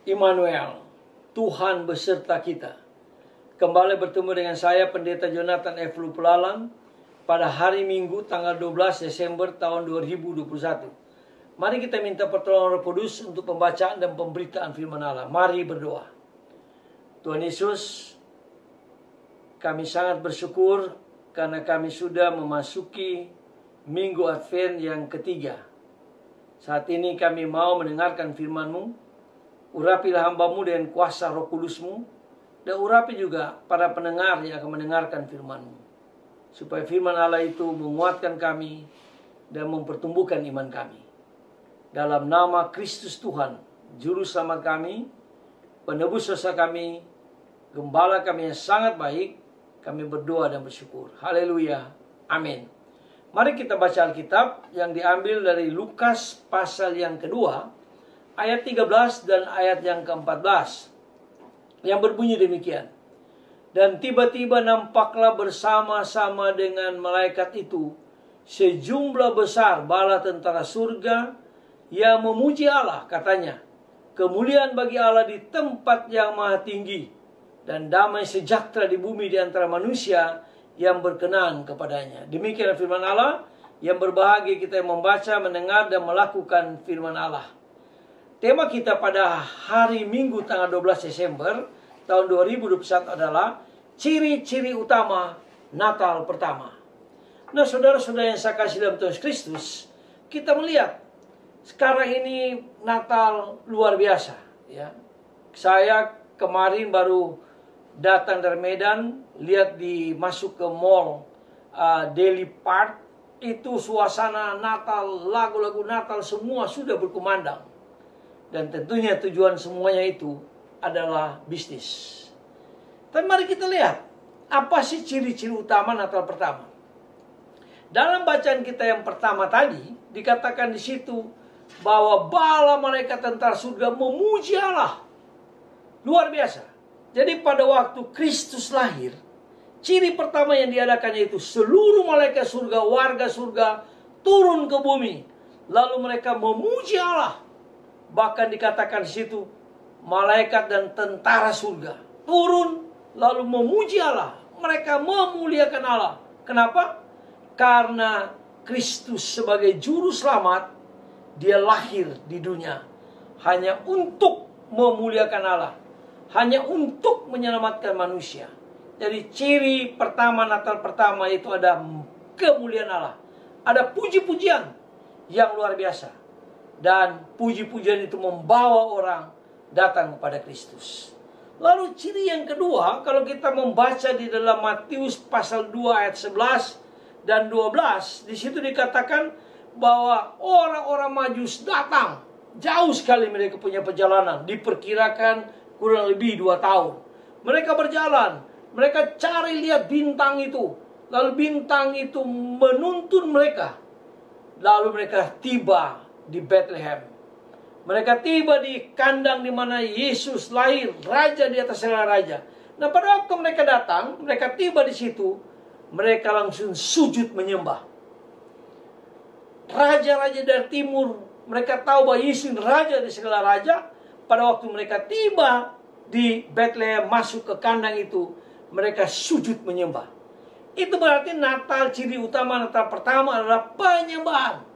Immanuel, Tuhan beserta kita. Kembali bertemu dengan saya, Pendeta Jonathan F. Lupulalang, pada hari Minggu tanggal 12 Desember tahun 2021. Mari kita minta pertolongan Roh Kudus untuk pembacaan dan pemberitaan firman Allah. Mari berdoa. Tuhan Yesus, kami sangat bersyukur karena kami sudah memasuki Minggu Advent yang ketiga. Saat ini kami mau mendengarkan firman-Mu. Urapilah hamba-Mu dengan kuasa Roh Kudus-Mu, dan urapi juga para pendengar yang akan mendengarkan firman-Mu, supaya firman Allah itu menguatkan kami dan mempertumbuhkan iman kami. Dalam nama Kristus Tuhan, Juru Selamat kami, penebus dosa kami, Gembala kami yang sangat baik, kami berdoa dan bersyukur. Haleluya. Amin. Mari kita baca Alkitab yang diambil dari Lukas pasal yang kedua, ayat 13 dan ayat yang ke-14, yang berbunyi demikian. Dan tiba-tiba nampaklah bersama-sama dengan malaikat itu sejumlah besar bala tentara surga yang memuji Allah, katanya, kemuliaan bagi Allah di tempat yang maha tinggi, dan damai sejahtera di bumi di antara manusia yang berkenan kepadanya. Demikian firman Allah. Yang berbahagia kita yang membaca, mendengar, dan melakukan firman Allah. Tema kita pada hari Minggu tanggal 12 Desember tahun 2021 adalah ciri-ciri utama Natal pertama. Nah, saudara-saudara yang saya kasih dalam Tuhan Kristus, kita melihat sekarang ini Natal luar biasa. Ya, saya kemarin baru datang dari Medan, lihat masuk ke mall Daily Park, itu suasana Natal, lagu-lagu Natal semua sudah berkumandang. Dan tentunya tujuan semuanya itu adalah bisnis. Tapi mari kita lihat, apa sih ciri-ciri utama Natal pertama? Dalam bacaan kita yang pertama tadi, dikatakan di situ bahwa bala malaikat tentara surga memuji Allah. Luar biasa. Jadi pada waktu Kristus lahir, ciri pertama yang diadakannya itu seluruh malaikat surga, warga surga turun ke bumi. Lalu mereka memuji Allah. Bahkan dikatakan di situ malaikat dan tentara surga turun lalu memuji Allah. Mereka memuliakan Allah. Kenapa? Karena Kristus sebagai juru selamat, dia lahir di dunia hanya untuk memuliakan Allah, hanya untuk menyelamatkan manusia. Jadi ciri pertama Natal pertama itu ada kemuliaan Allah, ada puji-pujian yang luar biasa. Dan puji-pujian itu membawa orang datang kepada Kristus. Lalu ciri yang kedua, kalau kita membaca di dalam Matius pasal 2 ayat 11 dan 12, di situ dikatakan bahwa orang-orang Majus datang. Jauh sekali mereka punya perjalanan, diperkirakan kurang lebih 2 tahun. Mereka berjalan, mereka cari lihat bintang itu. Lalu bintang itu menuntun mereka. Lalu mereka tiba di Bethlehem. Mereka tiba di kandang di mana Yesus lahir, raja di atas segala raja. Nah, pada waktu mereka datang, mereka tiba di situ, mereka langsung sujud menyembah. Raja-raja dari timur, mereka tahu bahwa Yesus raja di segala raja. Pada waktu mereka tiba di Bethlehem, masuk ke kandang itu, mereka sujud menyembah. Itu berarti Natal, ciri utama Natal pertama adalah penyembahan.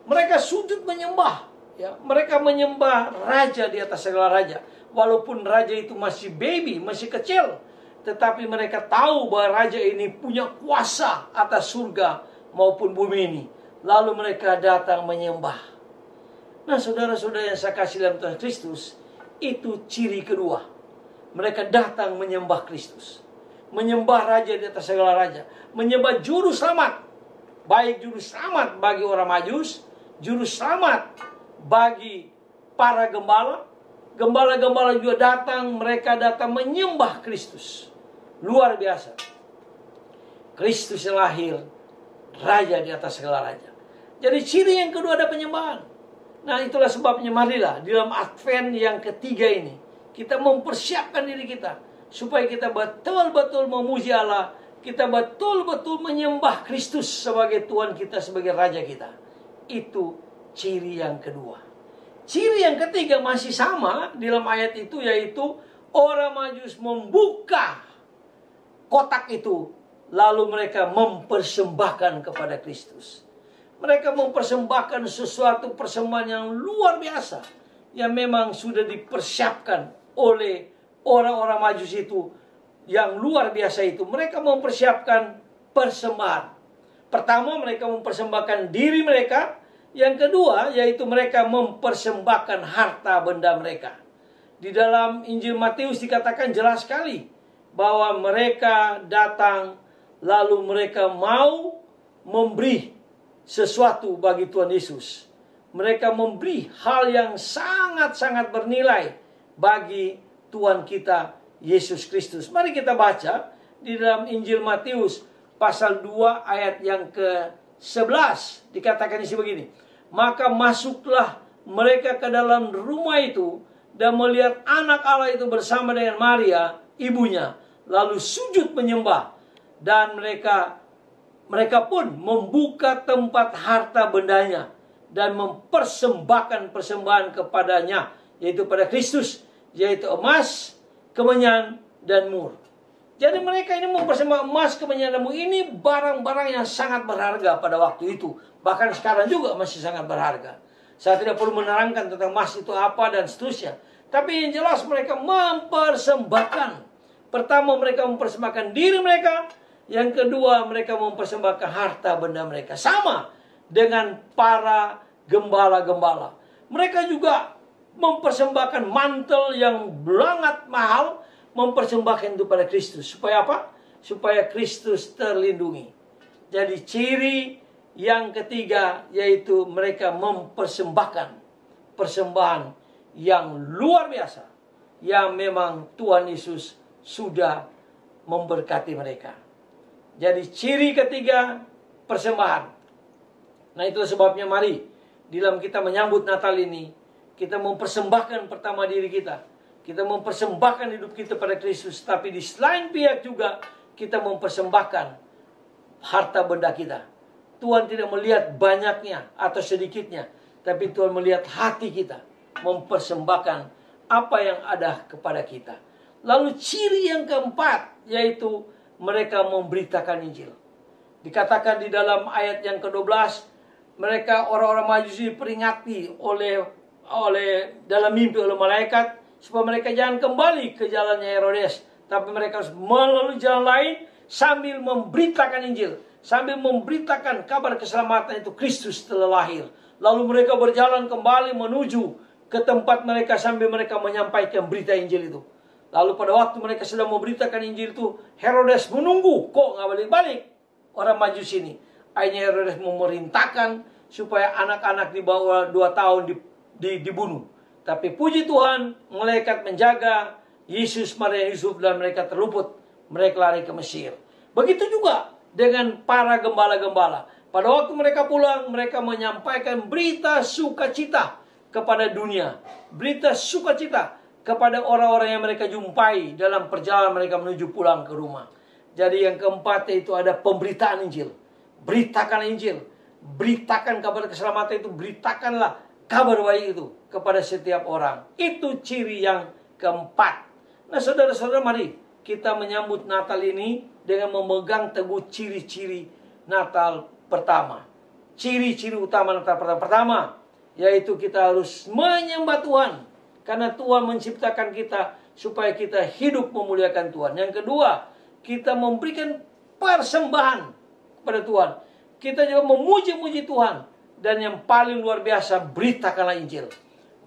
Mereka sujud menyembah, ya. Mereka menyembah raja di atas segala raja. Walaupun raja itu masih baby, masih kecil, tetapi mereka tahu bahwa raja ini punya kuasa atas surga maupun bumi ini. Lalu mereka datang menyembah. Nah, saudara-saudara yang saya kasih dalam Tuhan Kristus, itu ciri kedua. Mereka datang menyembah Kristus, menyembah raja di atas segala raja, menyembah juru selamat. Baik juru selamat bagi orang Majus, juru selamat bagi para gembala. Gembala-gembala juga datang, mereka datang menyembah Kristus. Luar biasa. Kristus yang lahir, raja di atas segala raja. Jadi ciri yang kedua ada penyembahan. Nah, itulah sebabnya marilah di dalam Advent yang ketiga ini kita mempersiapkan diri kita supaya kita betul-betul memuji Allah, kita betul-betul menyembah Kristus sebagai Tuhan kita, sebagai Raja kita. Itu ciri yang kedua. Ciri yang ketiga masih sama di dalam ayat itu, yaitu orang Majus membuka kotak itu, lalu mereka mempersembahkan kepada Kristus. Mereka mempersembahkan sesuatu persembahan yang luar biasa, yang memang sudah dipersiapkan oleh orang-orang Majus itu, yang luar biasa itu. Mereka mempersiapkan persembahan. Pertama, mereka mempersembahkan diri mereka. Yang kedua, yaitu mereka mempersembahkan harta benda mereka. Di dalam Injil Matius dikatakan jelas sekali bahwa mereka datang, lalu mereka mau memberi sesuatu bagi Tuhan Yesus. Mereka memberi hal yang sangat-sangat bernilai bagi Tuhan kita Yesus Kristus. Mari kita baca di dalam Injil Matius pasal 2 ayat yang ke-11. Dikatakan di sini begini. Maka masuklah mereka ke dalam rumah itu dan melihat anak Allah itu bersama dengan Maria, ibunya, lalu sujud menyembah. Dan mereka pun membuka tempat harta bendanya dan mempersembahkan persembahan kepadanya, yaitu pada Kristus, yaitu emas, kemenyan, dan mur. Jadi mereka ini mempersembahkan emas, kemenyan, dan mur. Ini barang-barang yang sangat berharga pada waktu itu. Bahkan sekarang juga masih sangat berharga. Saya tidak perlu menerangkan tentang emas itu apa dan seterusnya. Tapi yang jelas mereka mempersembahkan. Pertama, mereka mempersembahkan diri mereka. Yang kedua, mereka mempersembahkan harta benda mereka. Sama dengan para gembala-gembala. Mereka juga mempersembahkan mantel yang sangat mahal. Mempersembahkan itu pada Kristus. Supaya apa? Supaya Kristus terlindungi. Jadi ciri yang ketiga, yaitu mereka mempersembahkan persembahan yang luar biasa, yang memang Tuhan Yesus sudah memberkati mereka. Jadi ciri ketiga, persembahan. Nah, itu sebabnya mari di dalam kita menyambut Natal ini, kita mempersembahkan pertama diri kita. Kita mempersembahkan hidup kita pada Kristus. Tapi di selain pihak juga kita mempersembahkan harta benda kita. Tuhan tidak melihat banyaknya atau sedikitnya, tapi Tuhan melihat hati kita, mempersembahkan apa yang ada kepada kita. Lalu ciri yang keempat, yaitu mereka memberitakan Injil. Dikatakan di dalam ayat yang ke-12, mereka orang-orang Majusi diperingati oleh dalam mimpi oleh malaikat, supaya mereka jangan kembali ke jalannya Herodes, tapi mereka harus melalui jalan lain sambil memberitakan Injil. Sambil memberitakan kabar keselamatan itu Kristus telah lahir. Lalu mereka berjalan kembali menuju ke tempat mereka sambil mereka menyampaikan berita Injil itu. Lalu pada waktu mereka sedang memberitakan Injil itu, Herodes menunggu. Kok nggak balik-balik orang Majus ini? Akhirnya Herodes memerintahkan supaya anak-anak di bawah 2 tahun dibunuh. Tapi puji Tuhan, malaikat menjaga Yesus, Maria, Yusuf, dan mereka terluput. Mereka lari ke Mesir. Begitu juga dengan para gembala-gembala. Pada waktu mereka pulang, mereka menyampaikan berita sukacita kepada dunia. Berita sukacita kepada orang-orang yang mereka jumpai dalam perjalanan mereka menuju pulang ke rumah. Jadi yang keempat itu ada pemberitaan Injil. Beritakan Injil. Beritakan kabar keselamatan itu. Beritakanlah kabar baik itu kepada setiap orang. Itu ciri yang keempat. Nah, saudara-saudara, mari kita menyambut Natal ini dengan memegang teguh ciri-ciri Natal pertama. Ciri-ciri utama Natal pertama, yaitu kita harus menyembah Tuhan. Karena Tuhan menciptakan kita supaya kita hidup memuliakan Tuhan. Yang kedua, kita memberikan persembahan kepada Tuhan. Kita juga memuji-muji Tuhan. Dan yang paling luar biasa, beritakanlah Injil.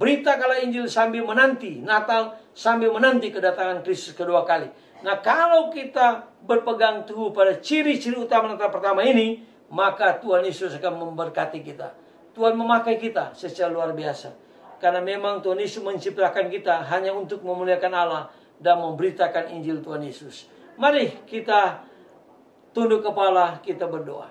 Beritakanlah Injil sambil menanti Natal, sambil menanti kedatangan Kristus kedua kali. Nah, kalau kita berpegang teguh pada ciri-ciri utama Natal pertama ini, maka Tuhan Yesus akan memberkati kita. Tuhan memakai kita secara luar biasa. Karena memang Tuhan Yesus menciptakan kita hanya untuk memuliakan Allah dan memberitakan Injil Tuhan Yesus. Mari kita tunduk kepala, kita berdoa.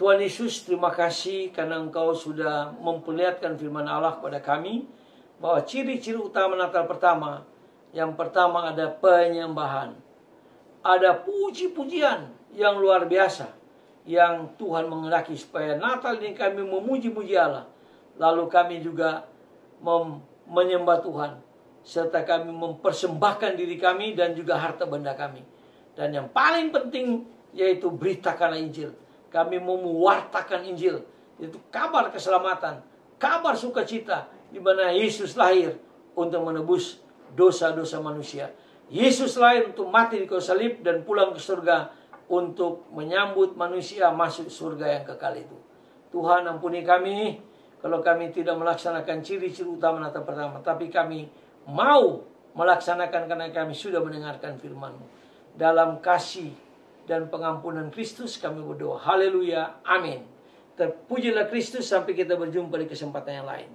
Tuhan Yesus, terima kasih karena Engkau sudah memperlihatkan firman Allah kepada kami, bahwa ciri-ciri utama Natal pertama, yang pertama ada penyembahan. Ada puji-pujian yang luar biasa yang Tuhan menghendaki supaya Natal ini kami memuji-muji Allah. Lalu kami juga menyembah Tuhan, serta kami mempersembahkan diri kami dan juga harta benda kami. Dan yang paling penting yaitu beritakanlah Injil. Kami mau mewartakan Injil, yaitu kabar keselamatan, kabar sukacita, di mana Yesus lahir untuk menebus dosa-dosa manusia. Yesus lahir untuk mati di kayu salib dan pulang ke surga untuk menyambut manusia masuk surga yang kekal itu. Tuhan ampuni kami kalau kami tidak melaksanakan ciri-ciri utama Natal pertama, tapi kami mau melaksanakan karena kami sudah mendengarkan firman-Mu. Dalam kasih dan pengampunan Kristus kami berdoa. Haleluya. Amin. Terpujilah Kristus, sampai kita berjumpa di kesempatan yang lain.